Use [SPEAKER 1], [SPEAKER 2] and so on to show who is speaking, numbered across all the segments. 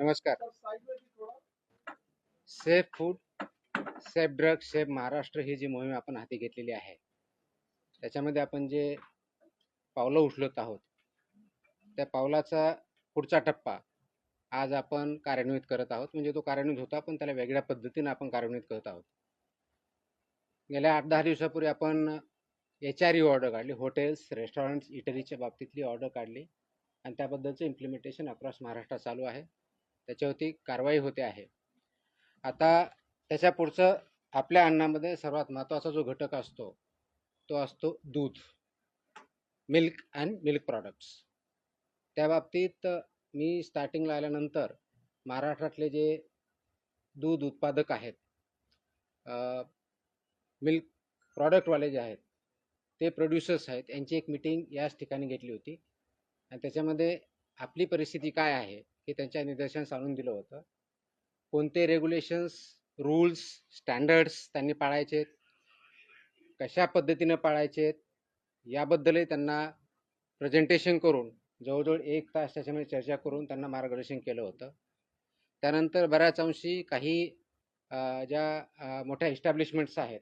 [SPEAKER 1] नमस्कार. Safe food, safe drug, safe Maharashtra ही जी मोहीम आपण हाती घेतलेली आहे, त्याच्यामध्ये आपण जे पावलं उचलत आहोत, त्या पावलाचा पुढचा टप्पा आज आपण कार्यान्वित करत आहोत. म्हणजे तो कार्यान्वित होता, पण त्याला वेगळ्या पद्धतीने आपण कार्यान्वित करत आहोत. गेल्या 8-10 दिवसापूर्वी आपण HRE ऑर्डर काढली, हॉटेल्स, रेस्टॉरंट्स, इटरीच्या बाबतीतली ऑर्डर काढली आणि त्याबद्दलचं इम्प्लिमेंटेशन अक्रॉस महाराष्ट्र चालू आहे. त्याच्यावरती कारवाई होते आहे. आता त्याच्या पुढचं आपल्या अन्नामध्ये सर्वात महत्त्वाचा जो घटक असतो तो असतो दूध, मिल्क अँड मिल्क प्रॉडक्ट्स. त्या बाबतीत मी स्टार्टिंगला आल्यानंतर महाराष्ट्रातले जे दूध उत्पादक आहेत, मिल्क प्रॉडक्टवाले जे आहेत, ते प्रोड्युसर्स आहेत, यांची एक मीटिंग याच ठिकाणी घेतली होती आणि त्याच्यामध्ये आपली परिस्थिती काय आहे हे त्यांच्या निदर्शनास आणून दिलं होतं. कोणते रेग्युलेशन्स, रूल्स, स्टँडर्ड्स त्यांनी पाळायचे, कशा पद्धतीनं पाळायचे याबद्दलही त्यांना प्रेझेंटेशन करून जवळजवळ 1 तास त्याच्यामध्ये चर्चा करून त्यांना मार्गदर्शन केलं होतं. त्यानंतर बऱ्याच अंशी काही ज्या मोठ्या इस्टॅब्लिशमेंट्स आहेत,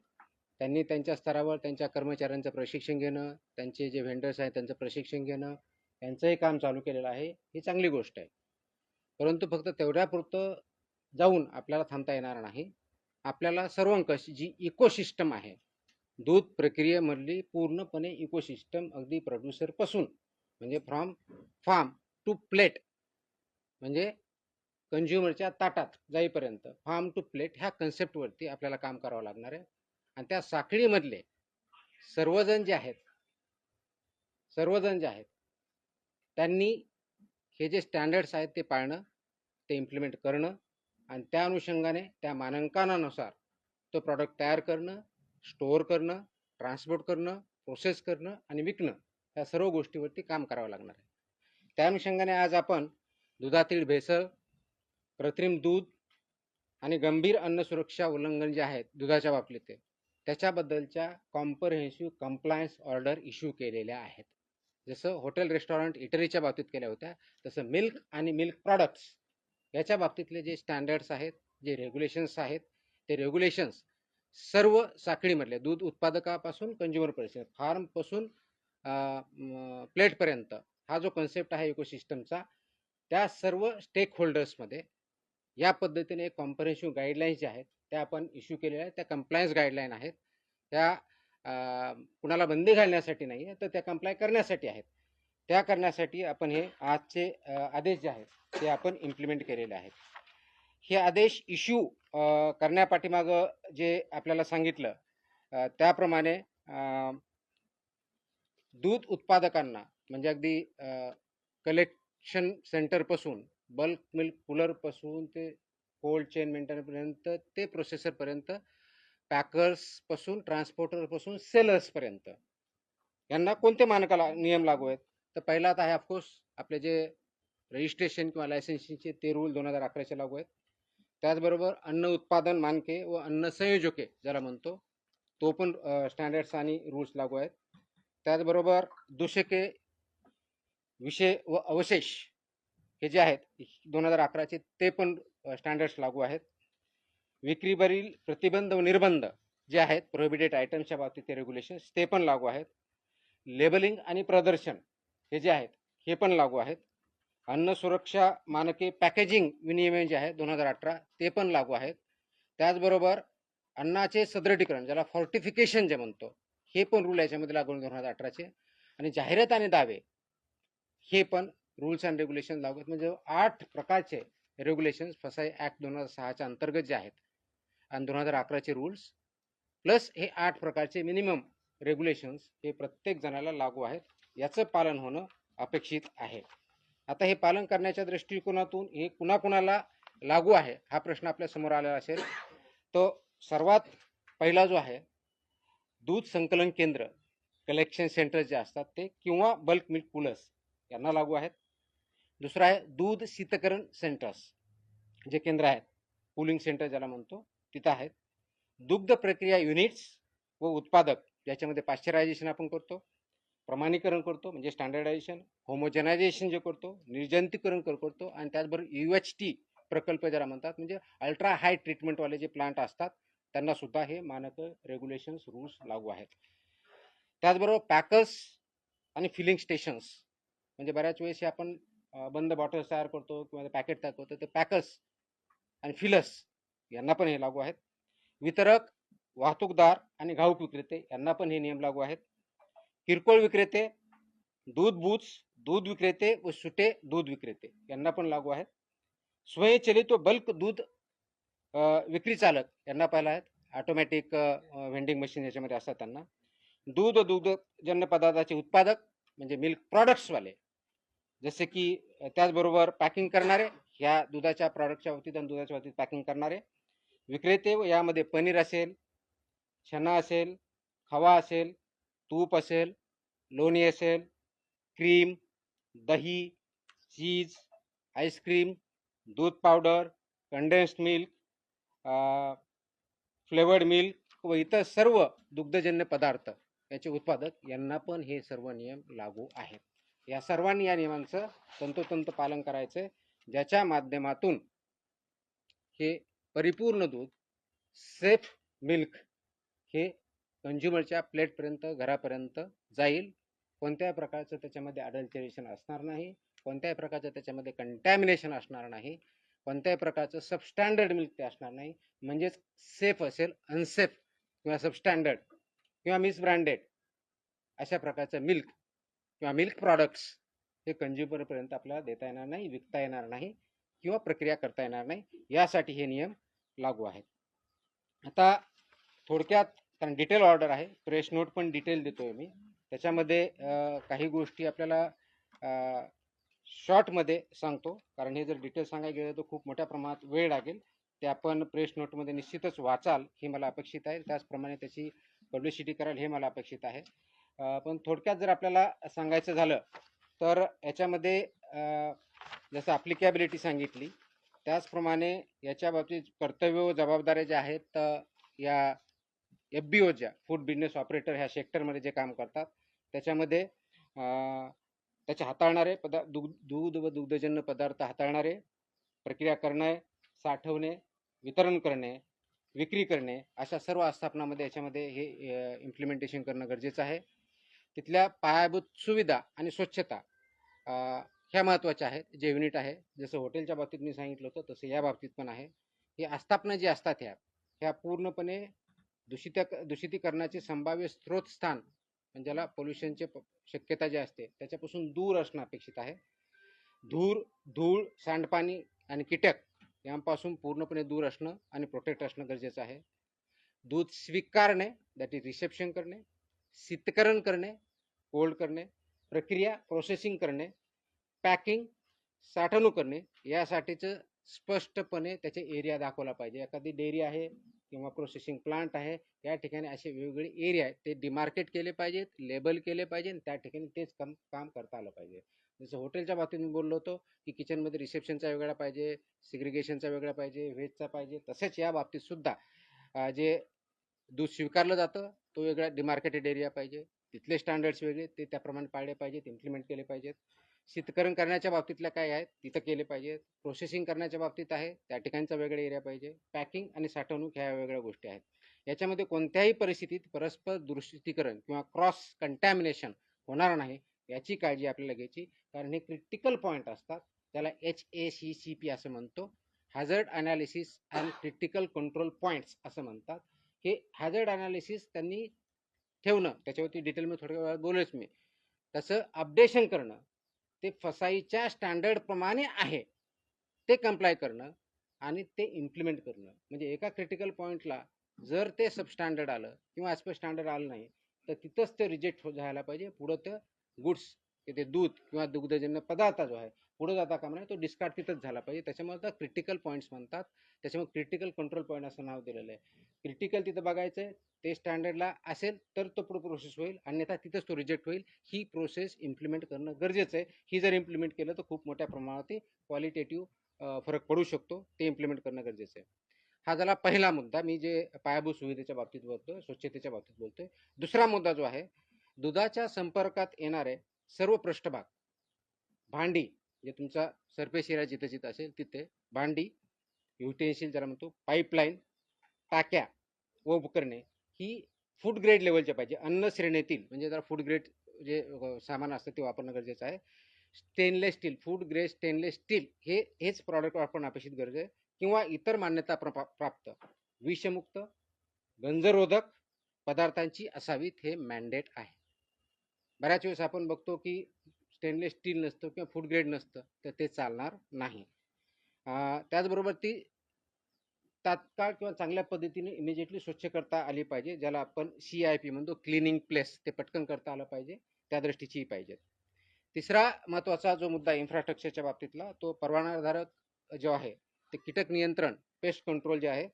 [SPEAKER 1] त्यांनी त्यांच्या स्तरावर त्यांच्या कर्मचाऱ्यांचं प्रशिक्षण घेणं, त्यांचे जे व्हेंडर्स आहेत त्यांचं प्रशिक्षण घेणं, यांचंही काम चालू केलेलं आहे. ही चांगली गोष्ट आहे. परंतु फक्त तेवढ्यापुरतं जाऊन आपल्याला थांबता येणार नाही. आपल्याला सर्वंकष जी इकोसिस्टम आहे, दूध प्रक्रियेमधली पूर्णपणे इकोसिस्टम, अगदी प्रोड्युसरपासून म्हणजे फ्रॉम फार्म टू प्लेट, म्हणजे कंझ्युमरच्या ताटात जाईपर्यंत फार्म टू प्लेट ह्या कन्सेप्टवरती आपल्याला काम करावं लागणार आहे. आणि त्या साखळीमधले सर्वजण जे आहेत त्यांनी हे जे स्टँडर्ड्स आहेत ते पाळणं, ते इम्प्लिमेंट करणं आणि त्या अनुषंगाने त्या मानांकनानुसार तो प्रॉडक्ट तयार करणं, स्टोअर करणं, ट्रान्सपोर्ट करणं, प्रोसेस करणं आणि विकणं, या सर्व गोष्टीवरती काम करावं लागणार आहे. त्या अनुषंगाने आज आपण दुधातील भेसळ, कृत्रिम दूध आणि गंभीर अन्न सुरक्षा उल्लंघन जे आहेत दुधाच्या बाबतीत, त्याच्याबद्दलच्या कॉम्प्रहेन्सिव्ह कंप्लायन्स ऑर्डर इश्यू केलेल्या आहेत. जसं हॉटेल, रेस्टॉरंट, इटरीच्या बाबतीत केल्या होत्या, तसं मिल्क आणि मिल्क प्रॉडक्ट्स याच्या बाबतीतले जे स्टँडर्ड्स आहेत, जे रेग्युलेशन्स आहेत, ते रेग्युलेशन्स सर्व साखळीमधले दूध उत्पादकापासून कंझ्युमरपर्यंत, फार्मपासून प्लेटपर्यंत हा जो कन्सेप्ट आहे इकोसिस्टमचा, त्या सर्व स्टेक होल्डर्समध्ये या पद्धतीने कॉम्प्रहेन्सिव्ह गाईडलाईन्स ज्या आहेत त्या आपण इश्यू केलेल्या आहेत. त्या कंप्लायन्स गाईडलाईन आहेत. त्या कुणाला बंदी घालण्यासाठी नाही आहे, तर त्या कंप्लाय करण्यासाठी आहेत. त्या करण्यासाठी आपण हे आजचे आदेश जे आहेत ते आपण इम्प्लिमेंट केलेले आहेत. हे आदेश इश्यू करण्यापाठीमागं जे आपल्याला सांगितलं त्याप्रमाणे दूध उत्पादकांना, म्हणजे अगदी कलेक्शन सेंटरपासून, बल्क मिल्क कूलरपासून ते कोल्ड चेन मेंटेनपर्यंत, ते प्रोसेसरपर्यंत, पॅकर्सपासून, ट्रान्सपोर्टरपासून सेलर्सपर्यंत यांना कोणते मानकाला नियम लागू आहेत. तर पहिला आता आहे ऑफकोर्स आपले जे रजिस्ट्रेशन किंवा लायसन्सिंगचे ते रूल 2011चे लागू आहेत. त्याचबरोबर अन्न उत्पादन मानके व अन्न संयोजके ज्याला म्हणतो, तो पण स्टँडर्ड्स आणि रूल्स लागू आहेत. त्याचबरोबर दूषके, विषय व अवशेष हे जे आहेत 2011चे ते पण स्टँडर्ड्स लागू आहेत. विक्रीवरील प्रतिबंध व निर्बंध जे आहेत, प्रोहिबिटेड आयटम्सच्या बाबतीत ते रेग्युलेशन्स ते पण लागू आहेत. लेबलिंग आणि प्रदर्शन हे जे आहेत हे पण लागू आहेत. अन्न सुरक्षा मानके पॅकेजिंग विनियमन जे आहे 2018 ते पण लागू आहेत. त्याचबरोबर अन्नाचे सदृढीकरण ज्याला फॉर्टिफिकेशन जे म्हणतो, हे पण रूल याच्यामध्ये लागू 2018चे. आणि जाहिरात आणि दावे हे पण रूल्स अँड रेग्युलेशन लागू आहेत. म्हणजे 8 प्रकारचे रेग्युलेशन्स फसाई ॲक्ट 2006च्या अंतर्गत जे आहेत आणि 2011चे रूल्स प्लस हे 8 प्रकारचे मिनिमम रेग्युलेशन्स हे प्रत्येक जणाला लागू आहेत. याचं पालन होणं अपेक्षित आहे. आता हे पालन करण्याच्या दृष्टिकोनातून हे कुणाकुणाला लागू आहे हा प्रश्न आपल्या समोर आलेला असेल. तो सर्वात पहिला जो आहे, दूध संकलन केंद्र, कलेक्शन सेंटर जे असतात ते, किंवा बल्क मिल्क कूलर्स यांना लागू आहेत. दुसरा आहे दूध शीतकरण सेंटर्स, जे केंद्र आहेत, कूलिंग सेंटर ज्याला म्हणतो, तिथं आहेत. दुग्ध प्रक्रिया युनिट्स व उत्पादक, ज्याच्यामध्ये पाश्चरायझेशन आपण करतो, प्रमाणीकरण करतो म्हणजे स्टँडर्डायझेशन, होमोजेनायझेशन जे करतो, निर्जंतुकीकरण करतो, आणि त्याचबरोबर UHT प्रकल्प ज्याला म्हणतात, म्हणजे अल्ट्रा हाय ट्रीटमेंटवाले जे प्लांट असतात त्यांना सुद्धा हे मानक रेग्युलेशन्स रूल्स लागू आहेत. त्याचबरोबर पॅकर्स आणि फिलिंग स्टेशन्स, म्हणजे बऱ्याच वेळेस हे आपण बंद बॉटल्स तयार करतो किंवा पॅकेट तयार करतो, ते पॅकर्स आणि फिलर्स यांना पण हे लागू आहेत. वितरक, वाहतूकदार आणि घाऊक विक्रेते यांना पण हे नियम लागू आहेत. किरकोळ विक्रेते, दूध बूथ्स, दूध विक्रेते व सुटे दूध विक्रेते यांना पण लागू आहेत. स्वयंचलित व बल्क दूध विक्री चालक यांना पाहिलं आहेत. ऑटोमॅटिक व्हेंडिंग मशीन याच्यामध्ये असतात त्यांना. दूध व दुग्धजन्य पदार्थाचे उत्पादक म्हणजे मिल्क प्रॉडक्ट्सवाले, जसे की त्याचबरोबर पॅकिंग करणारे, ह्या दुधाच्या प्रॉडक्टच्या बाबतीत आणि दुधाच्या बाबतीत पॅकिंग करणारे विक्रेते, व यामध्ये पनीर असेल, चना असेल, खवा असेल, तूप असेल, लोणी असेल, क्रीम, दही, चीज, आईस्क्रीम, दूध powder, condensed milk, flavoured milk व इतर सर्व दुग्धजन्य पदार्थ याचे उत्पादक यांना पण हे सर्व नियम लागू आहेत. या सर्वांनी या नियमांचं तंतोतंत पालन करायचं, ज्याच्या माध्यमातून हे परिपूर्ण दूध, सेफ मिल्क हे कंझ्युमरच्या प्लेटपर्यंत, घरापर्यंत जाईल. कोणत्याही प्रकारचं त्याच्यामध्ये अडल्टरेशन असणार नाही, कोणत्याही प्रकारचं त्याच्यामध्ये कंटॅमिनेशन असणार नाही, कोणत्याही प्रकारचं सबस्टँडर्ड मिल्क ते असणार नाही. म्हणजेच सेफ असेल, अनसेफ किंवा सबस्टँडर्ड किंवा मिसब्रँडेड अशा प्रकारचं मिल्क किंवा मिल्क प्रॉडक्ट्स हे कंझ्युमरपर्यंत आपल्याला देता येणार नाही, विकता येणार नाही किंवा प्रक्रिया करता येणार नाही. यासाठी हे नियम लागू आहेत. आता थोडक्यात, कारण डिटेल ऑर्डर आहे, प्रेस नोट पण डिटेल देतोय मी, त्याच्यामध्ये काही गोष्टी आपल्याला शॉर्टमध्ये सांगतो, कारण हे जर डिटेल सांगायला गेलं तर खूप मोठ्या प्रमाणात वेळ लागेल. ते आपण प्रेस नोटमध्ये निश्चितच वाचाल हे मला अपेक्षित आहे, त्याचप्रमाणे त्याची पब्लिसिटी कराल हे मला अपेक्षित आहे. पण थोडक्यात जर आपल्याला सांगायचं झालं तर याच्यामध्ये जसं ॲप्लिकेबिलिटी सांगितली, त्याचप्रमाणे याच्या बाबतीत कर्तव्य व जबाबदाऱ्या ज्या आहेत, तर या FBO ज्या फूड बिझनेस ऑपरेटर ह्या सेक्टरमध्ये जे काम करतात त्याच्यामध्ये त्याचे हाताळणारे दूध व दुग्धजन्य पदार्थ हाताळणारे, प्रक्रिया करणे, साठवणे, वितरण करणे, विक्री करणे, अशा सर्व आस्थापनामध्ये याच्यामध्ये हे इम्प्लिमेंटेशन करणं गरजेचं आहे. तिथल्या पायाभूत सुविधा आणि स्वच्छता ह्या महत्त्वाच्या आहेत. जे युनिट आहे, जसं हॉटेलच्या बाबतीत मी सांगितलं होतं तसं या बाबतीत पण आहे. ही आस्थापना जी असतात ह्या पूर्णपणे दूषितीकरणाचे संभाव्य स्त्रोतस्थान, म्हणजे ज्याला पोल्युशनचे शक्यता जी असते त्याच्यापासून दूर असणं अपेक्षित आहे. धूळ, सांडपाणी आणि कीटक यांपासून पूर्णपणे दूर असणं आणि प्रोटेक्ट असणं गरजेचं आहे. दूध स्वीकारणे, दॅट इज रिसेप्शन करणे, शीतकरण करणे, कोल्ड करणे, प्रक्रिया प्रोसेसिंग करणे, पॅकिंग, साठवणूक करणे, यासाठीचं स्पष्टपणे त्याचे एरिया दाखवला पाहिजे. एखादी डेअरी आहे किंवा प्रोसेसिंग प्लांट आहे, या ठिकाणी असे वेगवेगळे एरिया आहेत, ते डिमार्केट केले पाहिजेत, लेबल केले पाहिजे, त्या ठिकाणी तेच काम करता आलं पाहिजे. जसं हॉटेलच्या बाबतीत मी बोललो होतो की किचनमध्ये रिसेप्शनचा वेगळा पाहिजे, सिग्रिगेशनचा वेगळा पाहिजे, व्हेजचा पाहिजे, तसेच या बाबतीत सुद्धा जे दूध स्वीकारलं जातं तो वेगळा डिमार्केटेड एरिया पाहिजे, तिथले स्टँडर्ड्स वेगळे, ते त्याप्रमाणे पाळले पाहिजेत, इम्प्लिमेंट केले पाहिजेत. शीतकरण करण्याच्या बाबतीतल्या काय आहेत तिथं केले पाहिजेत. प्रोसेसिंग करण्याच्या बाबतीत आहे त्या ठिकाणचा वेगळा एरिया पाहिजे. पॅकिंग आणि साठवणूक ह्या वेगळ्या गोष्टी आहेत. याच्यामध्ये कोणत्याही परिस्थितीत परस्पर दूषितीकरण किंवा क्रॉस कंटॅमिनेशन होणार नाही याची काळजी आपल्याला घ्यायची, कारण हे क्रिटिकल पॉईंट असतात. त्याला HACCP असं म्हणतो, hazard analysis and critical control points असं म्हणतात. हे हॅझर्ड अनालिसिस त्यांनी ठेवणं, त्याच्यावरती डिटेलमध्ये थोड्या वेळात बोलेच मी. तसं अपडेशन करणं, ते फसाईच्या स्टँडर्ड प्रमाणे आहे ते कंप्लाय करणं आणि ते इम्प्लिमेंट करणं. म्हणजे एका क्रिटिकल पॉईंटला जर ते सबस्टँडर्ड आलं किंवा ॲज पर स्टँडर्ड आलं नाही तर तिथंच ते रिजेक्ट झाला पाहिजे. पुढं ते गुड्स, ते दूध किंवा दुग्धजन्य पदार्थ जो आहे पुढे जाता कामा नये, तो डिस्कार्ड तिथंच झाला पाहिजे. त्याच्यामुळे तर क्रिटिकल पॉईंट्स म्हणतात, त्याच्यामुळे क्रिटिकल कंट्रोल पॉईंट असं नाव दिलेलं आहे. क्रिटिकल तिथं बघायचं आहे, ते स्टँडर्डला असेल तर तो पुढे प्रोसेस होईल, अन्यथा तिथंच तो रिजेक्ट होईल. ही प्रोसेस इम्प्लिमेंट करणं गरजेचं आहे. ही जर इम्प्लिमेंट केलं तर खूप मोठ्या प्रमाणात क्वालिटेटिव्ह फरक पडू शकतो, ते इम्प्लिमेंट करणं गरजेचं आहे. हा झाला पहिला मुद्दा, मी जे पायाभूत सुविधेच्या बाबतीत बोलतोय, स्वच्छतेच्या बाबतीत बोलतोय. दुसरा मुद्दा जो आहे, दुधाच्या संपर्कात येणारे सर्व पृष्ठभाग, भांडी, जे तुमचा सरफेस एरिया जिथे जिथे असेल तिथे भांडी, युटेन्सिल ज्याला म्हणतो, पाईपलाईन, टाक्या व उपकरणे ही फूड ग्रेड लेवलच्या पाहिजे. अन्न श्रेणीतील म्हणजे जरा फूड ग्रेड जे सामान असतं ते वापरणं गरजेचं आहे. Stainless steel, food grade stainless steel हेच प्रॉडक्ट वापरणं अपेक्षित गरज आहे, किंवा इतर मान्यता प्राप्त विषमुक्त गंजरोधक पदार्थांची असावीत, हे मॅन्डेट आहे. बऱ्याच वेळेस आपण बघतो की स्टेनलेस स्टील नसतं किंवा फूड ग्रेड नसतं, तर ते चालणार नाही. त्याचबरोबर ती तात्काळ किंवा चांगल्या पद्धतीने इमिजिएटली स्वच्छ करता आली पाहिजे, ज्याला आपण CIP म्हणतो, क्लिनिंग प्लेस. ते पटकन करता आलं पाहिजे, त्या दृष्टीचीही पाहिजे. तिसरा महत्त्वाचा जो मुद्दा इन्फ्रास्ट्रक्चरच्या बाबतीतला, तो परवानाधारक जो आहे ते कीटक नियंत्रण, पेस्ट कंट्रोल जे आहे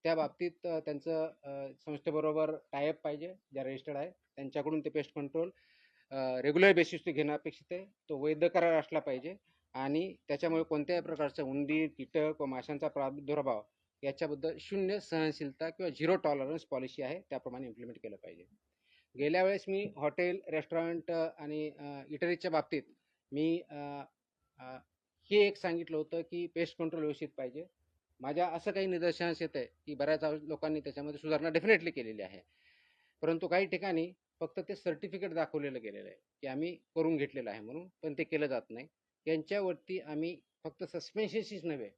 [SPEAKER 1] त्या बाबतीत त्यांचं संस्थेबरोबर टायअप पाहिजे, ज्या रजिस्टर्ड आहे त्यांच्याकडून ते पेस्ट कंट्रोल रेग्युलर बेसिसवर घेणं अपेक्षित आहे. तो वैध करार असला पाहिजे आणि त्याच्यामुळे कोणत्याही प्रकारचा उंदीर, कीटक व माशांचा प्रादुर्भाव याच्याबद्दल शून्य सहनशीलता किंवा झिरो टॉलरन्स पॉलिसी आहे, त्याप्रमाणे इम्प्लिमेंट केलं पाहिजे. गेल्या वेळेस मी हॉटेल, रेस्टॉरंट आणि इटरीच्या बाबतीत मी हे एक सांगितलं होतं की पेस्ट कंट्रोल व्यवस्थित पाहिजे. माझ्या असं काही निदर्शनास येत आहे की बऱ्याच लोकांनी त्याच्यामध्ये सुधारणा डेफिनेटली केलेली आहे, परंतु काही ठिकाणी फक्त ते सर्टिफिकेट दाखवलेलं गेलेलं आहे की आम्ही करून घेतलेलं आहे म्हणून, पण ते केलं जात नाही. यांच्यावरती आम्ही फक्त सस्पेन्शनशीच नव्हे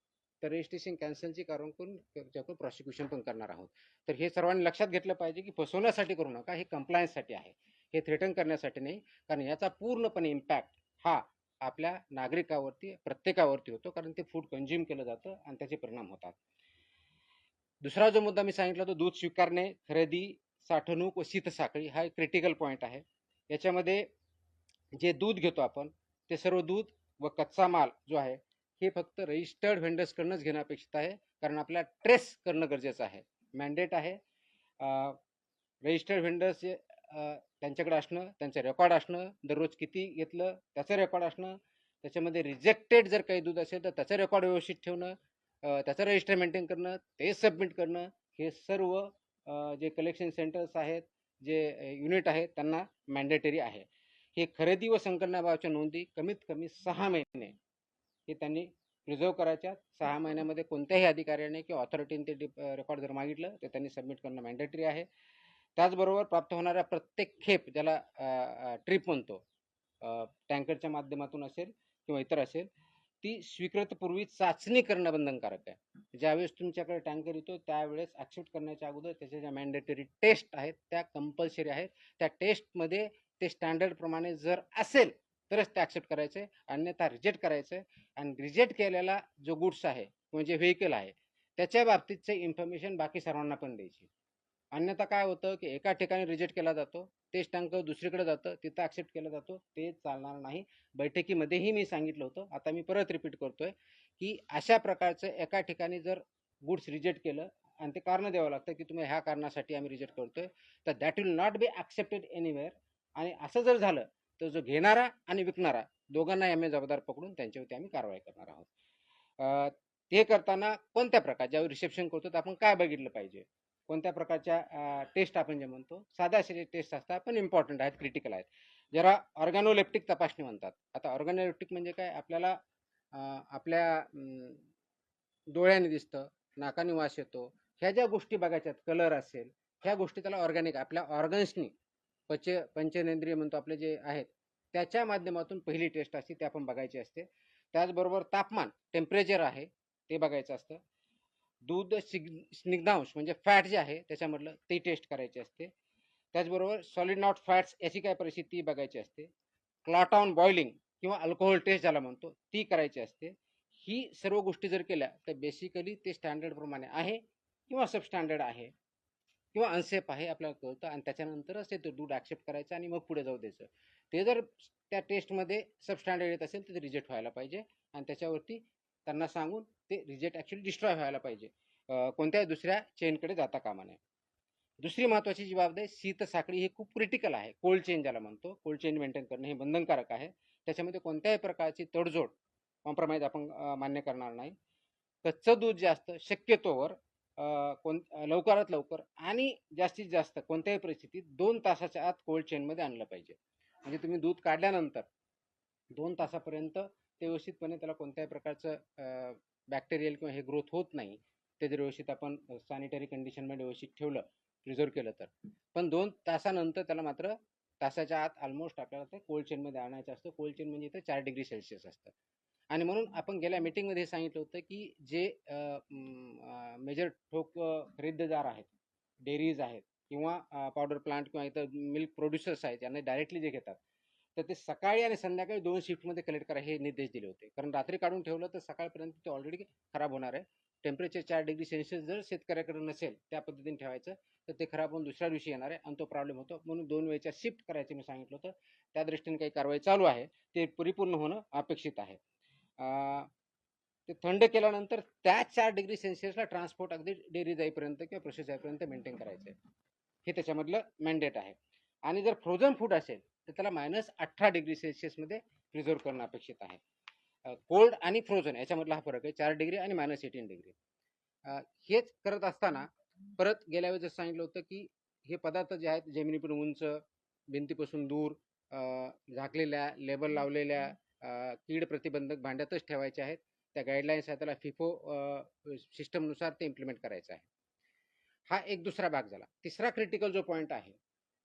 [SPEAKER 1] तर रजिस्ट्रेशन कॅन्सलची कारवाई करून त्याच्याकडून प्रॉसिक्युशन पण करणार आहोत. तर हे सर्वांनी लक्षात घेतलं पाहिजे की फसवण्यासाठी करू नका, हे कंप्लायन्ससाठी आहे, हे थ्रेटन करण्यासाठी नाही. कारण याचा पूर्णपणे इम्पॅक्ट हा आपल्या नागरिकावरती, प्रत्येकावरती होतो, कारण ते फूड कंझ्युम केलं जातं आणि त्याचे परिणाम होतात. दुसरा जो मुद्दा मी सांगितला तो दूध स्वीकारणे, खरेदी, साठवणूक व शीतसाखळी हा एक क्रिटिकल पॉईंट आहे. याच्यामध्ये जे दूध घेतो आपण ते सर्व दूध व कच्चा माल जो आहे हे फक्त रजिस्टर्ड व्हेंडर्सकडूनच घेणं अपेक्षित आहे, कारण आपल्याला ट्रेस करणं गरजेचं आहे. मॅन्डेट आहे रजिस्टर्ड व्हेंडर्स त्यांच्याकडे असणं, त्यांचं रेकॉर्ड असणं, दररोज किती घेतलं त्याचं रेकॉर्ड असणं, त्याच्यामध्ये रिजेक्टेड जर काही दूध असेल तर त्याचं रेकॉर्ड व्यवस्थित ठेवणं, त्याचं रजिस्टर मेंटेन करणं, ते सबमिट करणं, हे सर्व जे कलेक्शन सेंटर्स आहेत, जे युनिट आहेत त्यांना मॅन्डेटरी आहे. हे खरेदी व संकलनाबाबतच्या नोंदी कमीत कमी 6 महिने हे त्यांनी प्रिझर्व करायच्या. 6 महिन्यामध्ये कोणत्याही अधिकाऱ्याने किंवा ऑथॉरिटीने ते रेकॉर्ड जर मागितलं तर त्यांनी सबमिट करणं मॅन्डेटरी आहे. त्याचबरोबर प्राप्त होणाऱ्या प्रत्येक खेप, ज्याला ट्रिप म्हणतो, टँकरच्या माध्यमातून असेल किंवा इतर असेल, ती स्वीकृतपूर्वी चाचणी करणं बंधनकारक आहे. ज्यावेळेस तुमच्याकडे टँकर येतो त्यावेळेस ॲक्सेप्ट करण्याच्या अगोदर त्याच्या ज्या मॅन्डेटरी टेस्ट आहेत त्या कंपल्सरी आहेत. त्या टेस्टमध्ये ते स्टँडर्ड प्रमाणे जर असेल तरच ते ॲक्सेप्ट करायचं आहे, अन्यथा रिजेक्ट करायचं आहे. आणि रिजेक्ट केलेला जो गुड्स आहे किंवा जे व्हेकल आहे त्याच्या बाबतीतचे इन्फॉर्मेशन बाकी सर्वांना पण द्यायची. अन्यथा काय होतं की एका ठिकाणी रिजेक्ट केला जातो, तेच टँकर दुसरीकडे जातं, तिथं ॲक्सेप्ट केलं जातो, ते चालणार नाही. बैठकीमध्येही मी सांगितलं होतं, आता मी परत रिपीट करतोय की अशा प्रकारचं एका ठिकाणी जर गुड्स रिजेक्ट केलं आणि ते कारण द्यावं लागतं की तुम्ही ह्या कारणासाठी आम्ही रिजेक्ट करतोय, तर that will not be accepted anywhere. आणि असं जर झालं तर जो घेणारा आणि विकणारा दोघांना आम्ही जबाबदार पकडून त्यांच्यावरती आम्ही कारवाई करणार आहोत. ते करताना कोणत्या प्रकार, ज्यावेळी रिसेप्शन करतो तर आपण काय बघितलं पाहिजे, कोणत्या प्रकारच्या टेस्ट आपण जे म्हणतो, साध्या असे टेस्ट असतात पण इम्पॉर्टंट आहेत, क्रिटिकल आहेत, जरा ऑर्गॅनोलेप्टिक तपासणी म्हणतात. आता ऑर्गॅनोलेप्टिक म्हणजे काय, आपल्याला आपल्या डोळ्याने दिसतं, नाकाने वास येतो, ह्या ज्या गोष्टी बघायच्यात, कलर असेल, ह्या गोष्टी त्याला ऑर्गॅनिक आपल्या ऑर्गन्सनी, पंचेंद्रिय म्हणतो आपले जे आहेत त्याच्या माध्यमातून पहिली टेस्ट असते, ते आपण बघायची असते. त्याचबरोबर तापमान, टेम्परेचर आहे ते बघायचं असतं. दूध स्निग्धांश म्हणजे फॅट जे आहे त्याच्यामधलं ते टेस्ट करायचे असते. त्याचबरोबर सॉलिड नॉट फॅट्स याची काय परिस्थिती बघायची असते. क्लॉट ऑन बॉइलिंग किंवा अल्कोहोल टेस्ट ज्याला म्हणतो ती करायची असते. ही सर्व गोष्टी जर केल्या तर बेसिकली ते स्टँडर्ड प्रमाणे आहे किंवा सबस्टँडर्ड आहे किंवा अनसेफ आहे आपल्याला कळतं, आणि त्याच्यानंतरच ते दूध ॲक्सेप्ट करायचं आणि मग पुढे जाऊ द्यायचं. ते जर त्या टेस्टमध्ये सबस्टँडर्ड येत असेल तर ते रिजेक्ट व्हायला पाहिजे आणि त्याच्यावरती त्यांना सांगून ते रिजेक्ट ॲक्च्युली डिस्ट्रॉय व्हायला पाहिजे, कोणत्याही दुसऱ्या चेनकडे जाता कामा नये. दुसरी महत्त्वाची जी बाब आहे, शीत साखळी ही खूप क्रिटिकल आहे. कोल्ड चेन ज्याला म्हणतो, कोल्ड चेन मेंटेन करणं हे बंधनकारक आहे. त्याच्यामध्ये कोणत्याही प्रकारची तडजोड, कॉम्प्रोमाइज आपण मान्य करणार नाही. कच्चं दूध जे असतं शक्यतोवर लवकरात लवकर आणि जास्तीत जास्त कोणत्याही परिस्थितीत 2 तासाच्या आत कोल्ड चेनमध्ये आणलं पाहिजे. म्हणजे तुम्ही दूध काढल्यानंतर 2 तासापर्यंत ते व्यवस्थितपणे त्याला कोणत्याही प्रकारचं बॅक्टेरियल किंवा हे ग्रोथ होत नाही, ते जर व्यवस्थित आपण सॅनिटरी कंडिशनमध्ये व्यवस्थित ठेवलं, प्रिझर्व केलं तर. पण 2 तासानंतर त्याला मात्र तासाच्या आत ऑलमोस्ट आपल्याला ते कोल्ड चेनमध्ये आणायचं असतं. कोल्ड चेन म्हणजे इथं 4 डिग्री सेल्सिअस असतं. आणि म्हणून आपण गेल्या मीटिंगमध्ये सांगितलं होतं की जे मेजर ठोक खरेदीदार आहेत, डेअरीज आहेत किंवा पावडर प्लांट किंवा इतर मिल्क प्रोड्युसर्स आहेत, यांना डायरेक्टली जे घेतात, तर ते सकाळी आणि संध्याकाळी 2 शिफ्टमध्ये कलेक्ट करा हे निर्देश दिले होते. कारण रात्री काढून ठेवलं तर सकाळपर्यंत ते ऑलरेडी खराब होणार आहे. टेम्परेचर 4 डिग्री सेल्सिअस जर शेतकऱ्याकडे नसेल त्या पद्धतीने ठेवायचं तर ते खराब होऊन दुसऱ्या दिवशी येणार आहे आणि तो प्रॉब्लेम होतो. म्हणून 2 वेळच्या शिफ्ट करायचे मी सांगितलं होतं. त्या दृष्टीने काही कारवाई चालू आहे, ते परिपूर्ण होणं अपेक्षित आहे. ते थंड केल्यानंतर त्या 4 डिग्री सेल्सिअसला ट्रान्सपोर्ट अगदी डेअरी जाईपर्यंत किंवा प्रोसेस जाईपर्यंत मेंटेन करायचं आहे, हे त्याच्यामधलं मॅन्डेट आहे. आणि जर फ्रोझन फूड असेल तर त्याला -18 डिग्री सेल्सिअसमध्ये प्रिझर्व करणं अपेक्षित आहे. कोल्ड आणि फ्रोझन याच्यामधला हा फरक आहे, 4 डिग्री आणि -18 डिग्री. हेच करत असताना परत गेल्या वेळेस जसं सांगितलं होतं की हे पदार्थ जे आहेत जमिनीपासून उंच, भिंतीपासून दूर, झाकलेल्या, लेबल लावलेल्या, कीड प्रतिबंधक भांड्यातच ठेवायचे आहेत. त्या गाईडलाईन्स आहेत, त्याला फिफो सिस्टमनुसार ते इम्प्लिमेंट करायचं आहे. हा एक दुसरा भाग झाला. तिसरा क्रिटिकल जो पॉईंट आहे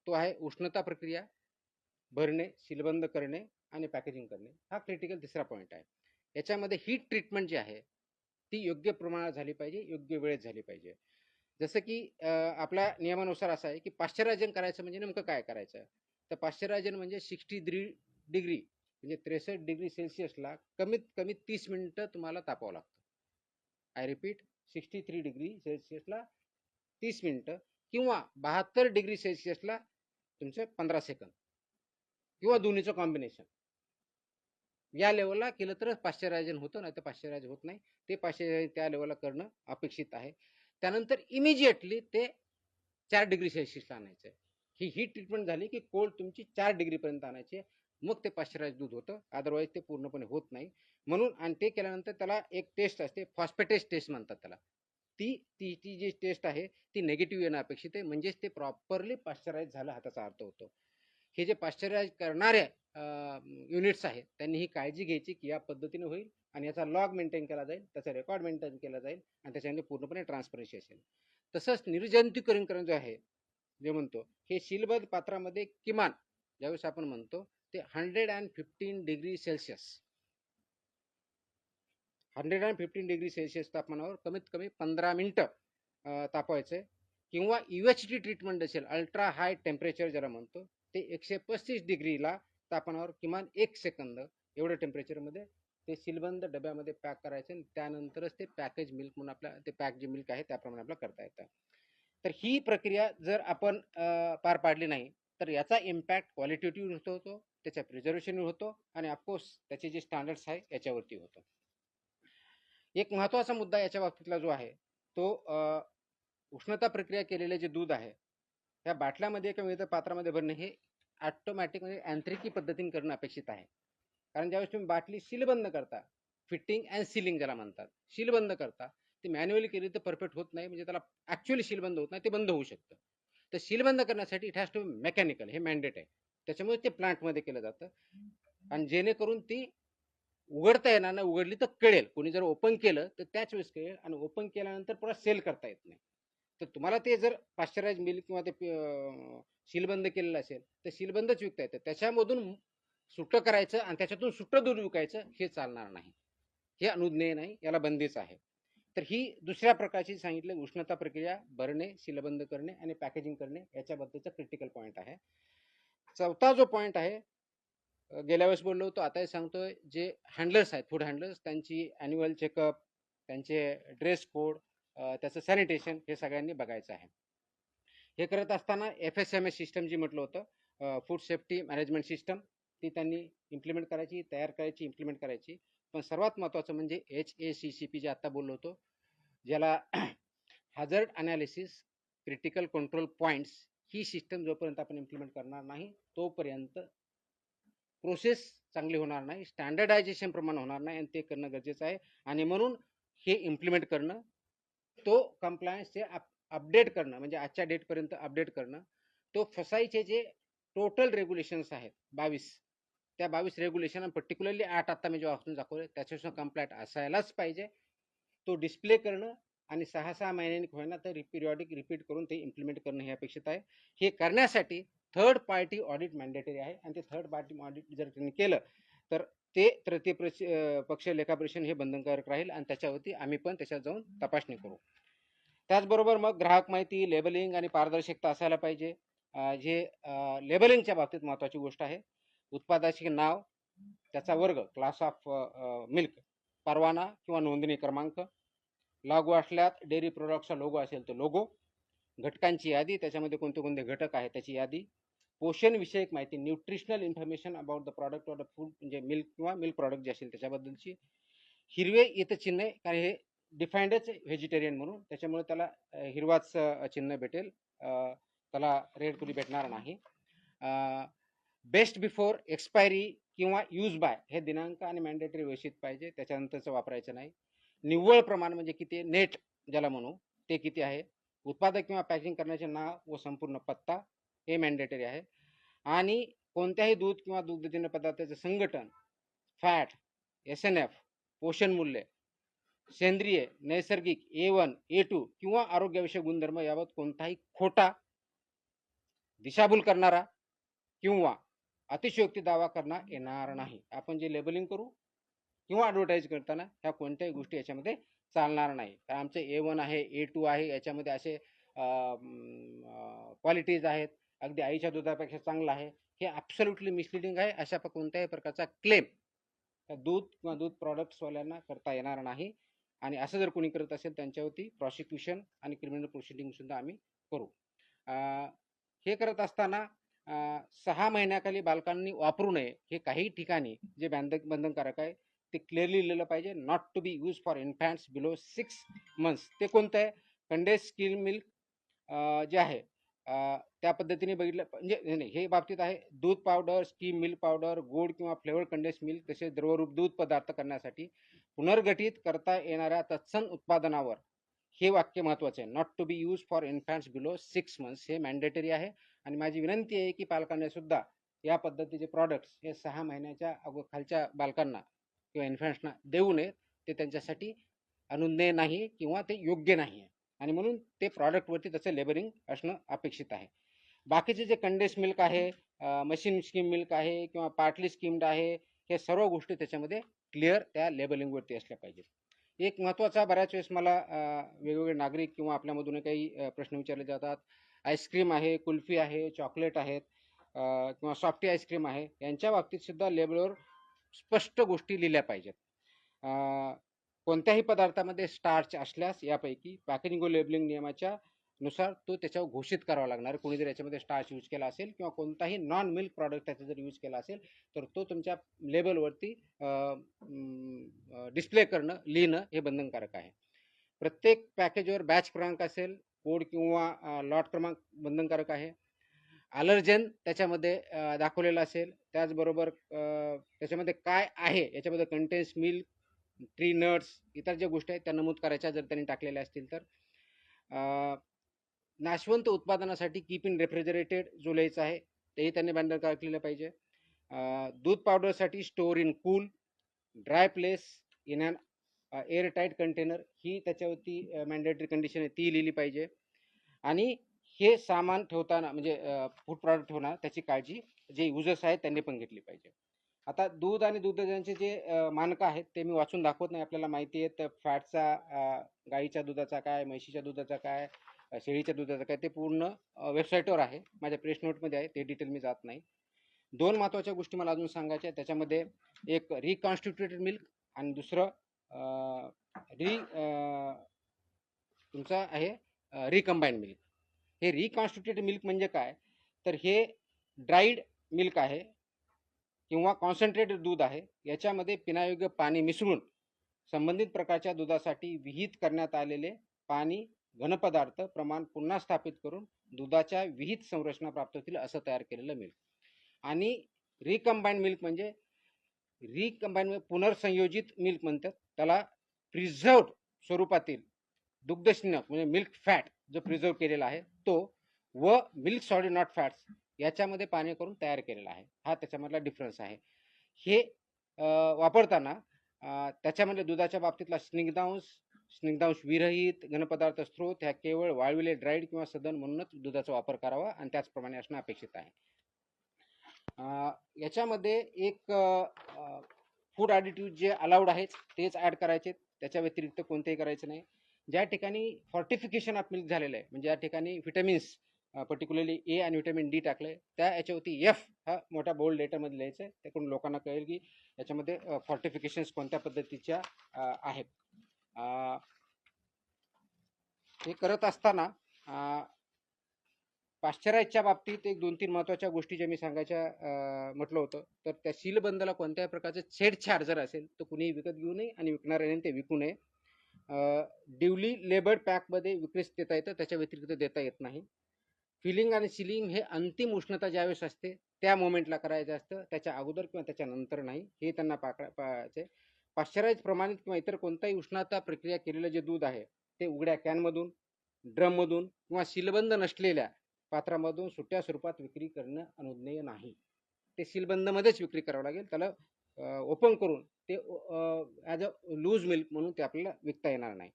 [SPEAKER 1] तो आहे उष्णता प्रक्रिया, भरणे, सीलबंद करणे आणि पॅकेजिंग करणे. हा क्रिटिकल तिसरा पॉईंट आहे. याच्यामध्ये हीट ट्रीटमेंट जी आहे ती योग्य प्रमाणात झाली पाहिजे, योग्य वेळेत झाली पाहिजे. जसं की आपल्या नियमानुसार असं आहे की पाश्चरायझन करायचं म्हणजे नेमकं काय करायचं, तर पाश्चरायझन म्हणजे 63 डिग्री म्हणजे 63 डिग्री सेल्सिअसला कमीत कमी 30 मिनिटं तुम्हाला तापावं लागतं. आय रिपीट, 63 डिग्री सेल्सिअसला 30 मिनिटं किंवा 72 डिग्री सेल्सिअसला तुमचे 15 सेकंद किंवा दोन्हीचं कॉम्बिनेशन. या लेवलला केलं तर पाश्चरायझन होतं, नाही तर पाश्चरायझ होत नाही. ते पाश्चरायझ त्या लेवलला करणं अपेक्षित आहे. त्यानंतर इमिजिएटली ते 4 डिग्री सेल्सिअसला आणायचं. ही हीट ट्रीटमेंट झाली की कोल्ड तुमची 4 डिग्रीपर्यंत आणायची, मग ते पाश्चरायझ दूध होतं, अदरवाईज ते पूर्णपणे होत नाही. म्हणून आणि ते केल्यानंतर त्याला एक टेस्ट असते, फॉस्फेटेज टेस्ट म्हणतात त्याला. ती ती ती जी टेस्ट आहे ती नेगेटिव्ह येणं अपेक्षित आहे, म्हणजेच ते प्रॉपरली पाश्चरायझ झालं हाताचा अर्थ होतो. हे जे पाश्चरायझ करणारे युनिट्स आहेत त्यांनी ही काळजी घ्यायची की या पद्धतीने होईल आणि याचा लॉग मेंटेन केला जाईल, त्याचा रेकॉर्ड मेंटेन केला जाईल आणि त्याच्यामध्ये पूर्णपणे ट्रान्सपरन्सी असेल. तसंच निर्जंतुकीकरण जे आहे जे म्हणतो हे सीलबद्ध पात्रामध्ये किमान ज्यावेळेस आपण म्हणतो ते 115 डिग्री सेल्सिअस 115 डिग्री सेल्सिअस तापमानावर कमीत कमी 15 मिनिटं तापवायचं किंवा UHT ट्रीटमेंट असेल, अल्ट्रा हाय टेम्परेचर ज्याला म्हणतो, ते 135 डिग्रीला तापमानावर किमान 1 सेकंद एवढ्या टेम्परेचरमध्ये ते सीलबंद डब्यामध्ये पॅक करायचे आणि त्यानंतरच ते पॅकेज मिल्क म्हणून आपल्या ते पॅक जे मिल्क आहे त्याप्रमाणे आपल्याला करता येतं. तर ही प्रक्रिया जर आपण पार पाडली नाही तर याचा इम्पॅक्ट क्वालिटेटिव्ह होतो, त्याच्या प्रिझर्वेशनवर होतो आणि ऑफकोर्स त्याचे जे स्टँडर्ड्स आहे याच्यावरती होतं. एक महत्त्वाचा मुद्दा याच्या बाबतीतला जो आहे तो उष्णता प्रक्रिया केलेले जे दूध आहे त्या बाटल्यामध्ये किंवा विविध पात्रामध्ये भरणे हे ऑटोमॅटिक म्हणजे यांत्रिकी पद्धतीने करणं अपेक्षित आहे. कारण ज्यावेळेस तुम्ही बाटली सीलबंद करता, फिटिंग अँड सीलिंग ज्याला म्हणतात, सीलबंद करता, ती मॅन्युअली केली तर परफेक्ट होत नाही, म्हणजे त्याला ॲक्च्युअली सीलबंद होत नाही, ते बंद होऊ शकतं. तर सीलबंद करण्यासाठी it has to be mechanical, हे मॅन्डेट आहे. त्याच्यामुळे ते प्लांटमध्ये केलं जातं आणि जेणेकरून ती उघडता येणार नाही, उघडली तर कळेल. कोणी जर ओपन केलं तर त्याच वेळेस कळेल आणि ओपन केल्यानंतर पुन्हा सेल करता येत नाही. तर तुम्हाला ते जर पाश्चराइज मिल्क किंवा ते सीलबंद केलेलं असेल तर सीलबंदच विकता येतं. त्याच्यामधून सुट्टं करायचं आणि त्याच्यातून सुट्टं दूध विकायचं हे चालणार नाही, हे अनुज्ञेय नाही, याला बंदीच आहे. तर ही दुसऱ्या प्रकारची सांगितले उष्णता प्रक्रिया, भरणे, सीलबंद करणे आणि पॅकेजिंग करणे याच्याबद्दलचा क्रिटिकल पॉईंट आहे. चौथा जो पॉईंट आहे गेल्या वेळेस बोललो होतो आताही सांगतोय, जे हँडलर्स आहेत, फूड हँडलर्स, त्यांची ॲन्युअल चेकअप, त्यांचे ड्रेस कोड, त्याचं सॅनिटेशन हे सगळ्यांनी बघायचं आहे. हे करत असताना FSMS सिस्टम जी म्हटलं होतं, फूड सेफ्टी मॅनेजमेंट सिस्टम, ती त्यांनी इम्प्लिमेंट करायची, तयार करायची, इम्प्लिमेंट करायची. पण सर्वात महत्त्वाचं म्हणजे HACCP जे आता बोललो होतो, ज्याला हॅझर्ड अनालिसिस क्रिटिकल कंट्रोल पॉईंट्स, ही सिस्टम जोपर्यंत आपण इम्प्लिमेंट करणार नाही तोपर्यंत प्रोसेस चांगली होणार नाही, स्टँडर्डायझेशन प्रमाणे होणार नाही आणि ते करणं गरजेचं आहे. आणि म्हणून हे इम्प्लिमेंट करणं, तो कंप्लायन्सचे अपडेट करणं, म्हणजे आजच्या डेटपर्यंत अपडेट करणं, तो फसाईचे जे टोटल रेग्युलेशन्स आहेत 22, त्या 22 रेग्युलेशन आणि पर्टिक्युलरली 8 आता मी जे वाचून दाखवले त्याच्यापासून कंप्लायंट असायलाच पाहिजे. तो डिस्प्ले करणं आणि 6-6 महिन्यांनी होईना तर पिरियॉडिक रिपीट करून ते इम्प्लिमेंट करणं हे अपेक्षित आहे. हे करण्यासाठी थर्ड पार्टी ऑडिट मॅन्डेटरी आहे आणि ते थर्ड पार्टी ऑडिट जर त्यांनी केलं तर ते तृतीय पक्ष लेखापरीक्षण हे बंधनकारक राहील आणि त्याच्यावरती आम्ही पण त्याच्यात जाऊन तपासणी करू. त्याचबरोबर मग ग्राहक माहिती, लेबलिंग आणि पारदर्शकता असायला पाहिजे. जे लेबलिंगच्या बाबतीत महत्त्वाची गोष्ट आहे. उत्पादाचे नाव, त्याचा वर्ग, क्लास ऑफ मिल्क, परवाना किंवा नोंदणी क्रमांक, लागू असल्यास डेअरी प्रोडक्टचा लोगो असेल तर लोगो, घटकांची यादी, त्याच्यामध्ये कोणते कोणते घटक आहेत त्याची यादी, पोषण विषयक माहिती, nutritional information about the product of the food, म्हणजे मिल्क किंवा मिल्क प्रॉडक्ट जे असेल त्याच्याबद्दलची, हिरवे इथं चिन्ह आहे कारण हे डिफाईंडच व्हेजिटेरियन म्हणून, त्याच्यामुळे त्याला हिरवाच चिन्ह भेटेल, त्याला रेड पुरी भेटणार नाही. बेस्ट बिफोर एक्सपायरी किंवा यूज बाय हे दिनांक आणि मॅन्डेटरी व्यवस्थित पाहिजे, त्याच्यानंतरचं वापरायचं नाही. निव्वळ प्रमाण म्हणजे किती, नेट ज्याला म्हणू ते किती आहे. उत्पादक किंवा पॅकिंग करण्याचे नाव व संपूर्ण पत्ता हे मॅन्डेटरी आहे. आणि कोणत्याही दूध किंवा दुग्धजन्य पदार्थाचे संघटन, फॅट, SNF, पोषण मूल्य, सेंद्रिय, नैसर्गिक, A1, A2 किंवा आरोग्याविषयक गुणधर्म याबाबत कोणताही खोटा, दिशाभूल करणारा किंवा अतिशयोक्ती दावा करण्यात येणार नाही. आपण जे लेबलिंग करू किंवा ॲडव्हर्टाईज करताना ह्या कोणत्याही गोष्टी याच्यामध्ये चालणार नाही. तर आमचे A1 आहे, A2 आहे, याच्यामध्ये असे क्वालिटीज आहेत, अगदी आईच्या दुधापेक्षा चांगलं आहे, हे ॲब्सोल्युटली मिसलिडिंग आहे. अशा कोणत्याही प्रकारचा क्लेम दूध किंवा दूध प्रॉडक्ट्सवाल्यांना करता येणार नाही. आणि असं जर कोणी करत असेल त्यांच्यावरती प्रॉसिक्युशन आणि क्रिमिनल प्रोसिडिंग सुद्धा आम्ही करू. हे करत असताना 6 महिन्याखाली बालकांनी वापरू नये हे काही ठिकाणी जे बंधनकारक आहे ते क्लिअरली लिहिलं पाहिजे. Not to be use for infants below 6 months. ते कोणतं आहे, कंडेन्स स्किम मिल्क जे आहे त्या पद्धतीने बघितलं म्हणजे नाही, हे बाबतीत आहे. दूध पावडर, स्कीम मिल्क पावडर, गोड किंवा फ्लेवर्ड कंडेन्स मिल्क तसेच द्रवरूप दूध पदार्थ करण्यासाठी पुनर्गठित करता येणाऱ्या तत्सम उत्पादनावर हे वाक्य महत्वाचं आहे. Not to be use for infants below 6 months हे मॅन्डेटरी आहे. आणि माझी विनंती आहे की पालकांना सुद्धा या पद्धतीचे प्रॉडक्ट्स हे 6 महिन्याच्या खालच्या बालकांना किंवा इन्फॅन्ट्सना देऊ नयेत. ते त्यांच्यासाठी अनुज्ञेय नाही किंवा ते योग्य नाही आहे आणि म्हणून ते प्रॉडक्टवरती त्याचं लेबलिंग असणं अपेक्षित आहे. बाकीचे जे कंडेन्स मिल्क आहे, मशीन स्कीम मिल्क आहे किंवा पार्टली स्कीम्ड आहे, हे सर्व गोष्टी त्याच्यामध्ये क्लिअर त्या लेबलिंगवरती असल्या पाहिजेत. एक महत्त्वाचा, बऱ्याच वेळेस मला वेगवेगळे नागरिक किंवा आपल्यामधून काही प्रश्न विचारले जातात. आईस्क्रीम आहे, कुल्फी आहे, चॉकलेट आहेत किंवा सॉफ्टी आईस्क्रीम आहे, यांच्या बाबतीत सुद्धा लेबलवर स्पष्ट गोष्टी लिहिल्या पाहिजेत. कोणत्याही पदार्थामध्ये स्टार्च असल्यास यापैकी पॅकेजिंग व लेबलिंग नियमाच्या नुसार तो त्याच्यावर घोषित करावा लागणार. कोणी जर याच्यामध्ये स्टार्च यूज केला असेल किंवा कोणताही नॉन मिल्क प्रॉडक्ट त्याचा जर यूज केला असेल तर तो तुमच्या लेबलवरती डिस्प्ले करणं, लिहिणं हे बंधनकारक आहे. प्रत्येक पॅकेजवर बॅच क्रमांक असेल, कोड किंवा लॉट क्रमांक बंधनकारक आहे. अलर्जन त्याच्यामध्ये दाखवलेलं असेल. त्याचबरोबर त्याच्यामध्ये काय आहे, याच्यामध्ये कंटेन्स मिल्क, ट्री नट्स, इतर ज्या गोष्टी आहेत त्या नमूद करायच्या जर त्यांनी टाकलेल्या असतील तर. नाशवंत उत्पादनासाठी कीप इन रेफ्रिजरेटेड जो लिहायचा आहे तेही त्यांनी बंधनकारक लिहिलं पाहिजे. दूध पावडरसाठी store in cool, dry place, in an airtight container ही त्याच्यावरती मॅन्डेटरी कंडिशन आहे ती लिहिली पाहिजे. आणि हे सामान ठेवताना म्हणजे फूड प्रॉडक्ट ठेवणार त्याची काळजी जे युजर्स आहेत त्यांनी पण घेतली पाहिजे. आता दूध आणि दुग्धजन्याचे जे मानकं आहेत ते मी वाचून दाखवत नाही, आपल्याला माहिती आहे. तर फॅटचा गाईच्या दुधाचा काय, म्हशीच्या दुधाचा काय, शेळीच्या दुधाचा काय, ते पूर्ण वेबसाईटवर आहे, माझ्या प्रेस नोटमध्ये आहे, ते डिटेल मी जात नाही. 2 महत्त्वाच्या गोष्टी मला अजून सांगायच्या. त्याच्यामध्ये एक रिकॉन्स्टिट्युटेड मिल्क आणि दुसरं तुमचं आहे रिकंबाईंड मिल्क. हे रिकॉन्स्टिट्युटेड मिल्क म्हणजे काय, तर हे ड्राईड मिल्क आहे किंवा कॉन्सन्ट्रेटेड दूध आहे. याच्यामध्ये पिण्यायोग्य पाणी मिसळून संबंधित प्रकारच्या दुधासाठी विहित करण्यात आलेले पाणी घनपदार्थ प्रमाण पुन्हा स्थापित करून दुधाच्या विहित संरचना प्राप्त होतील असं तयार केलेलं मिल्क. आणि रिकंबाईंड मिल्क म्हणजे पुनर्संयोजित मिल्क म्हणतात त्याला. प्रिझर्व्ड स्वरूपातील दुग्धजन्य म्हणजे मिल्क फॅट जो प्रिझर्व केलेला आहे तो व मिल्क सॉलिड नॉट फॅट्स याच्यामध्ये पाणी करून तयार केलेला आहे. हा त्याच्यामधला डिफरन्स आहे. हे वापरताना त्याच्यामध्ये दुधाच्या बाबतीतला स्निग्धांश, स्निग्धांश विरहित घनपदार्थ स्त्रोत ह्या केवळ वाळविले ड्राईड किंवा सदन म्हणूनच दुधाचा वापर करावा आणि त्याचप्रमाणे असणं अपेक्षित आहे. याच्यामध्ये एक फूड ॲडिटिव्ह जे अलाउड आहेत तेच ॲड करायचे, त्याच्या व्यतिरिक्त कोणतेही करायचं नाही. ज्या ठिकाणी फॉर्टिफिकेशन ऑफ मिल्क झालेलं आहे, म्हणजे या ठिकाणी व्हिटॅमिन्स पर्टिक्युलरली ए आणि व्हिटॅमिन डी टाकले, त्या याच्यावरती एफ हा मोठा बोल्ड लेटरमध्ये लिहायचं आहे. त्याकडून लोकांना कळेल की याच्यामध्ये फॉर्टिफिकेशन्स कोणत्या पद्धतीच्या आहेत. हे करत असताना पाश्चराईजच्या बाबतीत एक 2-3 महत्त्वाच्या गोष्टी ज्या मी सांगायच्या म्हटलं होतं, तर त्या सीलबंदला कोणत्याही प्रकारचे छेडछाड जर असेल तर कुणीही विकत घेऊ नये आणि विकणाऱ्याने ते विकू नये. ड्युली लेबर्ड पॅकमध्ये विक्रीस देता येतं, त्याच्या व्यतिरिक्त देता येत नाही. फिलिंग आणि सिलिंग हे अंतिम उष्णता ज्यावेळेस असते त्या मोमेंटला करायचं असतं, त्याच्या अगोदर किंवा त्याच्या नंतर नाही, हे त्यांना पाहायचे. पाश्चराईज प्रमाणित किंवा इतर कोणताही उष्णता प्रक्रिया केलेलं जे दूध आहे ते उघड्या कॅनमधून, ड्रममधून किंवा सीलबंद नसलेल्या पात्रामधून सुट्या स्वरूपात विक्री करणं अनुज्ञेय नाही. ते सीलबंदमध्येच विक्री करावं लागेल. त्याला ओपन करून ते ॲज अ लूज मिल्क म्हणून ते आपल्याला विकता येणार नाही.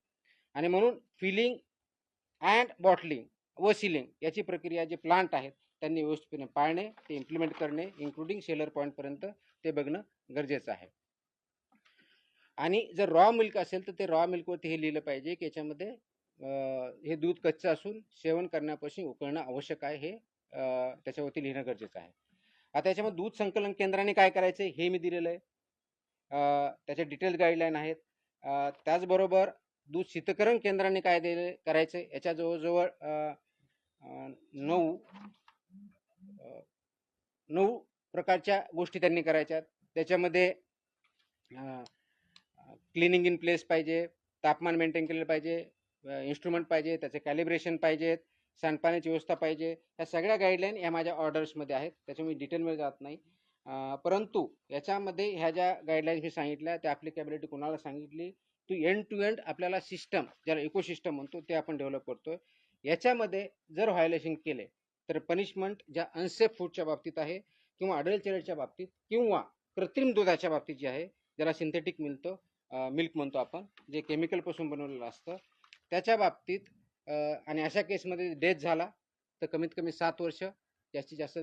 [SPEAKER 1] आणि म्हणून फिलिंग अँड बॉटलिंग व सीलिंग याची प्रक्रिया जे प्लांट आहेत त्यांनी व्यवस्थितपणे पाळणे, ते इम्प्लिमेंट करणे, इन्क्लुडिंग सेलर पॉईंटपर्यंत ते बघणं गरजेचं आहे. आणि जर रॉ मिल्क असेल तर ते रॉ मिल्कवरती हे लिहिलं पाहिजे की याच्यामध्ये हे दूध कच्चं असून सेवन करण्यापासून उकळणं आवश्यक आहे, हे त्याच्यावरती लिहिणं गरजेचं आहे. आता याच्यामध्ये दूध संकलन केंद्राने काय करायचं हे मी दिलेलं आहे. त्याचे डिटेल्स गाईडलाईन आहेत. त्याचबरोबर दूध शीतकरण केंद्राने काय करायचं याच्या जवळजवळ 9 प्रकारच्या गोष्टी त्यांनी करायच्या. त्याच्यामध्ये क्लिनिंग इन प्लेस पाहिजे, तापमान मेंटेन केलेलं पाहिजे, इन्स्ट्रुमेंट पाहिजे, त्याचे कॅलिब्रेशन पाहिजेत, सांडपाण्याची व्यवस्था पाहिजे. ह्या सगळ्या गाईडलाईन या माझ्या ऑर्डर्समध्ये आहेत, त्याच्यामुळे डिटेलमध्ये जात नाही. परंतु याच्यामध्ये ह्या ज्या गाईडलाईन्स मी सांगितल्या त्या ॲप्लिकेबिलिटी कोणाला सांगितली, एंड टू एंड आपल्याला सिस्टम, ज्याला इकोसिस्टम म्हणतो, ते आपण डेव्हलप करतोय. याच्यामध्ये जर व्हायोलेशन केले तर पनिशमेंट ज्या अनसेफ फूडच्या बाबतीत आहे किंवा अडल्चरेटच्या बाबतीत किंवा कृत्रिम दुधाच्या बाबतीत जे आहे, ज्याला सिंथेटिक मिल्क म्हणतो आपण, जे केमिकलपासून बनवलेलं असतं, त्याच्या बाबतीत आणि अशा केसमध्ये डेथ झाला तर कमीत कमी 7 वर्ष, जास्तीत जास्त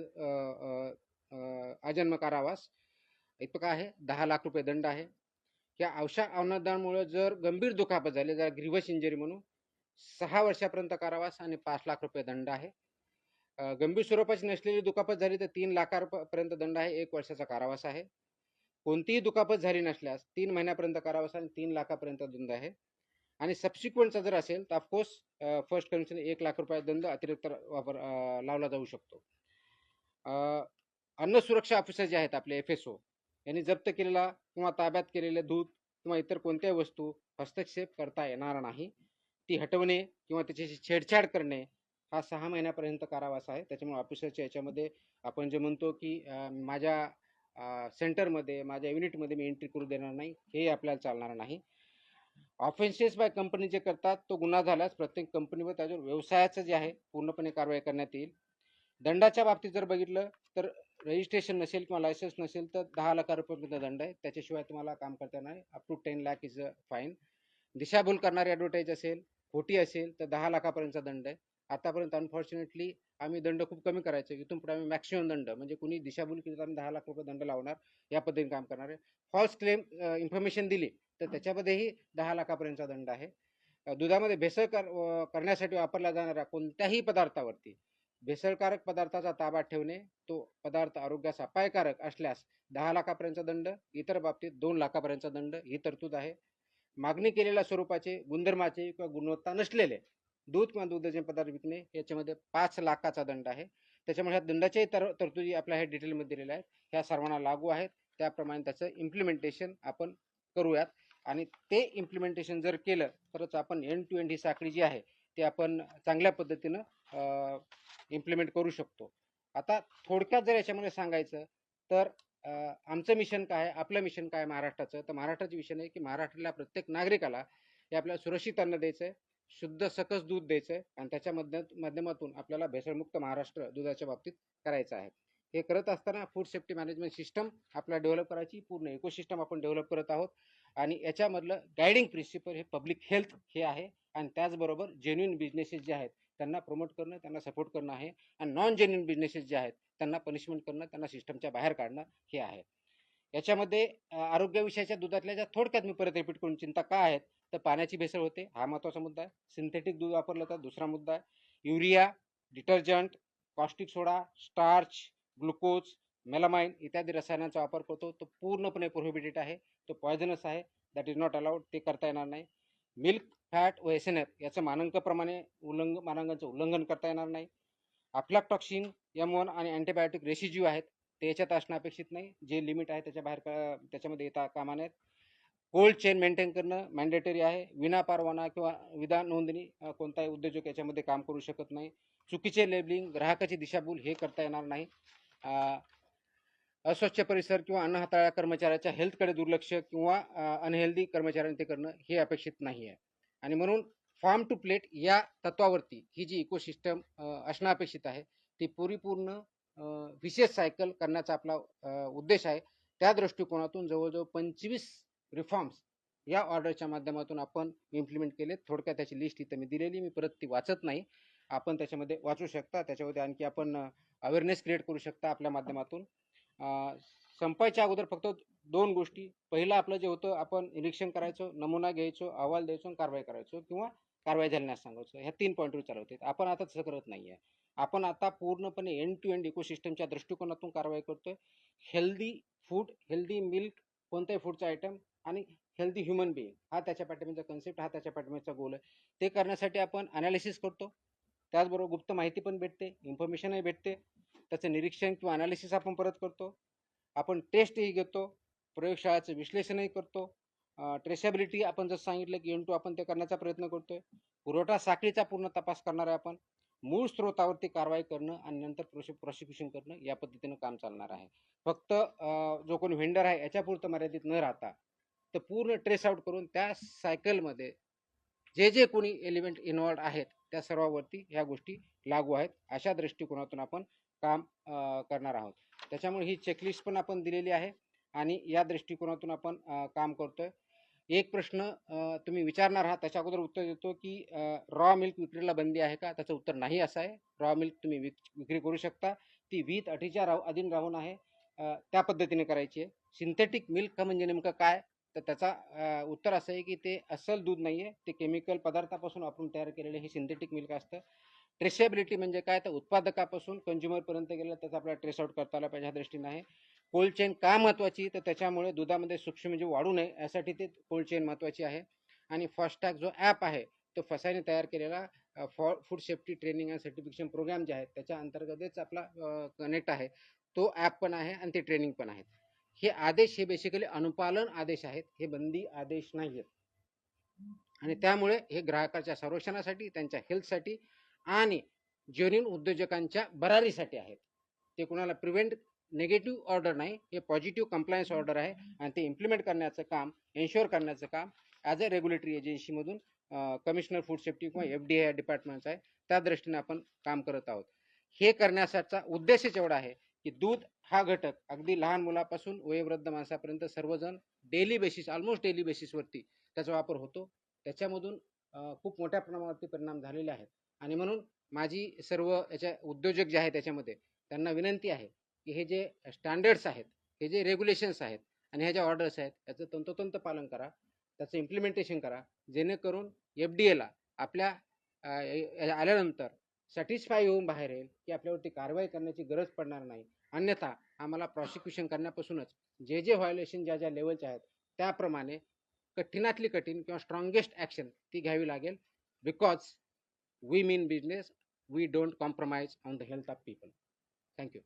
[SPEAKER 1] आजन्म कारावास इतका आहे, 10 लाख रुपये दंड आहे. या अशा अनुदानामुळे जर गंभीर दुखापत झाली, जर ग्रीव्हस इंजरी म्हणून, 6 वर्षापर्यंत कारावास आणि 5 लाख रुपये दंड आहे. गंभीर स्वरूपाची नसलेली दुखापत झाली तर 3 लाखापर्यंत दंड आहे, 1 वर्षाचा कारावास आहे. कोणतीही दुखापत झाली नसल्यास 3 महिन्यापर्यंत कारावास आणि 3 लाखापर्यंत दंड आहे. आणि सबसिक्वेंटचा जर असेल तर ऑफकोर्स फर्स्ट कंडिशन 1 लाख रुपये दंड अतिरिक्त वापर लावला जाऊ शकतो. अन्न सुरक्षा ऑफिसर जे आहेत आपले FSO यांनी जप्त केलेला किंवा ताब्यात केलेले दूध किंवा इतर कोणत्याही वस्तू हस्तक्षेप करता येणार नाही. ती हटवणे किंवा त्याच्याशी छेडछाड करणे हा 6 महिन्यापर्यंत कारावास आहे. त्याच्यामुळे ऑफिसरच्या याच्यामध्ये आपण जे म्हणतो की माझ्या सेंटरमध्ये, माझ्या युनिटमध्ये मी एंट्री करू देणार नाही, हे आपल्याला चालणार नाही. ऑफेन्सेस बाय कंपनी जे करतात तो गुन्हा झाल्यास प्रत्येक कंपनीवर त्याच्यावर व्यवसायाचं जे आहे पूर्णपणे कारवाई करण्यात येईल. दंडाच्या बाबतीत जर बघितलं तर रजिस्ट्रेशन नसेल किंवा लायसन्स नसेल तर 10 लाख रुपयेपर्यंत दंड आहे, त्याच्याशिवाय तुम्हाला काम करता येणार नाही. Up to 10 lakh is a fine. दिशाभूल करणारी ॲडव्हर्टाईज असेल, खोटी असेल तर 10 लाखापर्यंतचा दंड आहे. आतापर्यंत अनफॉर्च्युनेटली आम्ही दंड खूप कमी करायचो, इथून पुढे आम्ही मॅक्सिमम दंड, म्हणजे कुणी दिशाभूल केली तर आम्ही 10 लाख रुपये दंड लावणार, या पद्धतीने काम करणार आहे. फॉल्स क्लेम इन्फॉर्मेशन दिली तर त्याच्यामध्येही 10 लाखापर्यंतचा दंड आहे. दुधामध्ये भेसळ करण्यासाठी वापरल्या जाणाऱ्या कोणत्याही पदार्थावरती भेसळकारक पदार्थाचा ताबा ठेवणे, तो पदार्थ आरोग्यास अपायकारक असल्यास 10 लाखापर्यंतचा दंड, इतर बाबतीत 2 लाखापर्यंतचा दंड ही तरतूद आहे. मागणी केलेल्या स्वरूपाचे, गुणधर्माचे किंवा गुणवत्ता नसलेले दूध किंवा दुधाचे पदार्थ विकणे याच्यामध्ये 5 लाखाचा दंड आहे. त्याच्यामुळे ह्या दंडाच्याही तरतुदी आपल्या ह्या डिटेलमध्ये दिलेल्या आहेत, ह्या सर्वांना लागू आहेत. त्याप्रमाणे त्याचं इम्प्लिमेंटेशन आपण करूयात आणि ते इम्प्लिमेंटेशन जर केलं तरच आपण एंड टू एंड ही साखळी जी आहे ते आपण चांगल्या पद्धतीनं इम्प्लिमेंट करू शकतो. आता थोडक्यात जर याच्यामध्ये सांगायचं तर आमचं मिशन काय आहे, आपलं मिशन काय महाराष्ट्राचं, तर महाराष्ट्राचं मिशन आहे की महाराष्ट्रातल्या प्रत्येक नागरिकाला हे आपल्याला सुरक्षित अन्न द्यायचं आहे, शुद्ध सकस दूध द्यायचं आहे आणि त्याच्या माध्यमातून आपल्याला भेसळमुक्त महाराष्ट्र दुधाच्या बाबतीत करायचं आहे. हे करत असताना फूड सेफ्टी मॅनेजमेंट सिस्टम आपल्याला डेव्हलप करायची, पूर्ण इकोसिस्टम आपण डेव्हलप करत आहोत आणि याच्यामधलं गायडिंग प्रिन्सिपल हे पब्लिक हेल्थ हे आहे आणि त्याचबरोबर जेन्युइन बिझनेसेस जे आहेत त्यांना प्रमोट करणं, त्यांना सपोर्ट करणं आहे आणि नॉन जेन्युइन बिझनेसेस जे आहेत त्यांना पनिशमेंट करणं, त्यांना सिस्टमच्या बाहेर काढणं हे आहे. याच्यामध्ये आरोग्यविषयाच्या दुधातल्या ज्या थोडक्यात मी परत रिपीट करून चिंता काय आहेत, तर पाण्याची भेसळ होते, हा महत्त्वाचा मुद्दा आहे. सिंथेटिक दूध वापरलं तर दुसरा मुद्दा आहे. युरिया, डिटर्जंट, कॉस्टिक सोडा, स्टार्च, ग्लुकोज, मेलामाइन इत्यादी रसायनांचा वापर करतो, तो पूर्णपणे प्रोहिबिटेड आहे. तो पॉयझनस आहे. That is not allowed. ते करता येणार नाही. मिल्क फॅट व एसएनएफ याचं मानांकाप्रमाणे मानांकांचं उल्लंघन करता येणार नाही. अफ्लाटॉक्सिन, M1 आणि अँटीबायोटिक रेसिड्यू आहेत ते याच्यात असणं अपेक्षित नाही. जे लिमिट आहे त्याच्या बाहेर त्याच्यामध्ये येता कामा नयेत. कोल्ड चेन मेंटेन करणं मॅन्डेटरी आहे. विना परवाना किंवा विना नोंदणी कोणताही उद्योजक याच्यामध्ये काम करू शकत नाही. चुकीचे लेबलिंग, ग्राहकाची दिशाभूल हे करता येणार नाही. अस्वच्छ परिसर किंवा अन्न हाताळ्या कर्मचाऱ्याच्या हेल्थकडे दुर्लक्ष किंवा अनहेल्दी कर्मचाऱ्यांनी ते करणं हे अपेक्षित नाही आहे. आणि म्हणून फार्म टू प्लेट या तत्वावरती ही जी इकोसिस्टम असणं अपेक्षित आहे ती परिपूर्ण विशेष सायकल करण्याचा आपला उद्देश आहे. त्या दृष्टिकोनातून जवळजवळ 25 रिफॉर्म्स या ऑर्डरच्या माध्यमातून आपण इम्प्लिमेंट केले. थोडक्यात त्याची लिस्ट इथं मी दिलेली, मी परत ती वाचत नाही, आपण त्याच्यामध्ये वाचू शकता. त्याच्यामध्ये आणखी आपण अवेअरनेस क्रिएट करू शकता आपल्या माध्यमातून. संपायच्या अगोदर फक्त 2 गोष्टी. पहिलं आपलं जे होतं आपण निरीक्षण करायचो, नमुना घ्यायचो, अहवाल द्यायचो आणि कारवाई करायचो किंवा कारवाई झाल्यास सांगायचो. ह्या 3 पॉईंटवर चालवते. आपण आता तसं करत नाही आहे. आपण आता पूर्णपणे एंड टू एंड इकोसिस्टमच्या दृष्टिकोनातून कारवाई करतोय. हेल्दी फूड, हेल्दी मिल्क, कोणत्याही फूडचा आयटम आणि हेल्दी ह्युमन बिईंग हा त्याच्या पाठीमागचा कन्सेप्ट, हा त्याच्या पाठीमागचा गोल आहे. ते करण्यासाठी आपण अनालिसिस करतो. त्याचबरोबर गुप्त माहिती पण भेटते, इन्फॉर्मेशनही भेटते. त्याचं निरीक्षण किंवा अनालिसिस आपण परत करतो. आपण टेस्टही घेतो, प्रयोगशाळाचं विश्लेषणही करतो. ट्रेसेबिलिटी आपण जसं सांगितलं की N2 आपण ते करण्याचा प्रयत्न करतोय. पुरवठा साखळीचा पूर्ण तपास करणार आहे आपण. मूळ स्रोतावरती कारवाई करणं आणि नंतर प्रोसिक्युशन करणं या पद्धतीनं काम चालणार आहे. फक्त जो कोणी व्हेंडर आहे याच्यापुरतं मर्यादित न राहता तर पूर्ण ट्रेस आउट करून त्या सायकलमध्ये जे कोणी एलिमेंट इन्व्हॉल्ड आहेत त्या सर्वांवरती ह्या गोष्टी लागू आहेत. अशा दृष्टिकोनातून आपण काम करणार आहोत. त्याच्यामुळे ही चेकलिस्ट पण आपण दिलेली आहे आणि या दृष्टिकोनातून आपण काम करतोय. एक प्रश्न तुम्ही विचारणार आहात, त्याच्या अगोदर उत्तर देतो की रॉ मिल्क विक्रीला बंदी आहे का? त्याचं उत्तर नाही असं आहे. रॉ मिल्क तुम्ही विक्री करू शकता. ती विथ अटीच्या अधीन राहून आहे, त्या पद्धतीने करायची आहे. सिंथेटिक मिल्क म्हणजे नेमकं काय? तर त्याचा उत्तर असं आहे की ते अस्सल दूध नाही आहे, ते केमिकल पदार्थापासून आपण तयार केलेले हे सिंथेटिक मिल्क असतं. ट्रेसेबिलिटी म्हणजे काय? तर उत्पादकापासून कंझ्युमरपर्यंत गेलं त्याचा आपल्याला ट्रेस आउट करता आला पाहिजे ह्या दृष्टीने आहे. कोल्ड चेन का महत्त्वाची? तर त्याच्यामुळे दुधामध्ये सूक्ष्मजीव वाढू नये यासाठी ते कोल्ड चेन महत्त्वाची आहे. आणि फास्टॅग जो ॲप आहे तो फसाईने तयार केलेला food safety training and certification program जे आहे त्याच्या अंतर्गतच आपला कनेक्ट आहे. तो ॲप पण आहे आणि ते ट्रेनिंग पण आहेत. हे आदेश हे बेसिकली अनुपालन आदेश आहेत, हे बंदी आदेश नाही आहेत. आणि त्यामुळे हे ग्राहकाच्या संरक्षणासाठी, त्यांच्या हेल्थसाठी आणि जेन्युइन उद्योजकांच्या बरारीसाठी आहेत. ते कुणाला प्रिव्हेंट नेगेटिव्ह ऑर्डर नाही, हे पॉझिटिव्ह कंप्लायन्स ऑर्डर आहे आणि ते इम्प्लिमेंट करण्याचं काम, एन्श्युअर करण्याचं काम ॲज अ रेग्युलेटरी एजन्सीमधून कमिशनर फूड सेफ्टी किंवा FDA डिपार्टमेंटचं आहे. त्या दृष्टीने आपण काम करत आहोत. हे करण्याचा उद्देशच एवढा आहे की दूध हा घटक अगदी लहान मुलापासून वयोवृद्ध माणसापर्यंत सर्वजण डेली बेसिस, ऑलमोस्ट डेली बेसिसवरती त्याचा वापर होतो. त्याच्यामधून खूप मोठ्या प्रमाणावरती परिणाम झालेले आहेत. आणि म्हणून माझी सर्व याच्या उद्योजक जे आहेत त्याच्यामध्ये त्यांना विनंती आहे की हे जे स्टँडर्ड्स आहेत, हे जे रेग्युलेशन्स आहेत आणि ह्या ज्या ऑर्डर्स आहेत याचं तंतोतंत पालन करा, त्याचं इम्प्लिमेंटेशन करा, जेणेकरून FDAला आपल्या आल्यानंतर सॅटिस्फाय होऊन बाहेर येईल की आपल्यावरती कारवाई करण्याची गरज पडणार नाही. अन्यथा आम्हाला प्रॉसिक्युशन करण्यापासूनच जे व्हायोलेशन ज्या लेवलचे आहेत त्याप्रमाणे कठीणातली कठीण किंवा स्ट्रॉंगेस्ट ॲक्शन ती घ्यावी लागेल. Because we mean business, we don't compromise on the health of people. Thank you.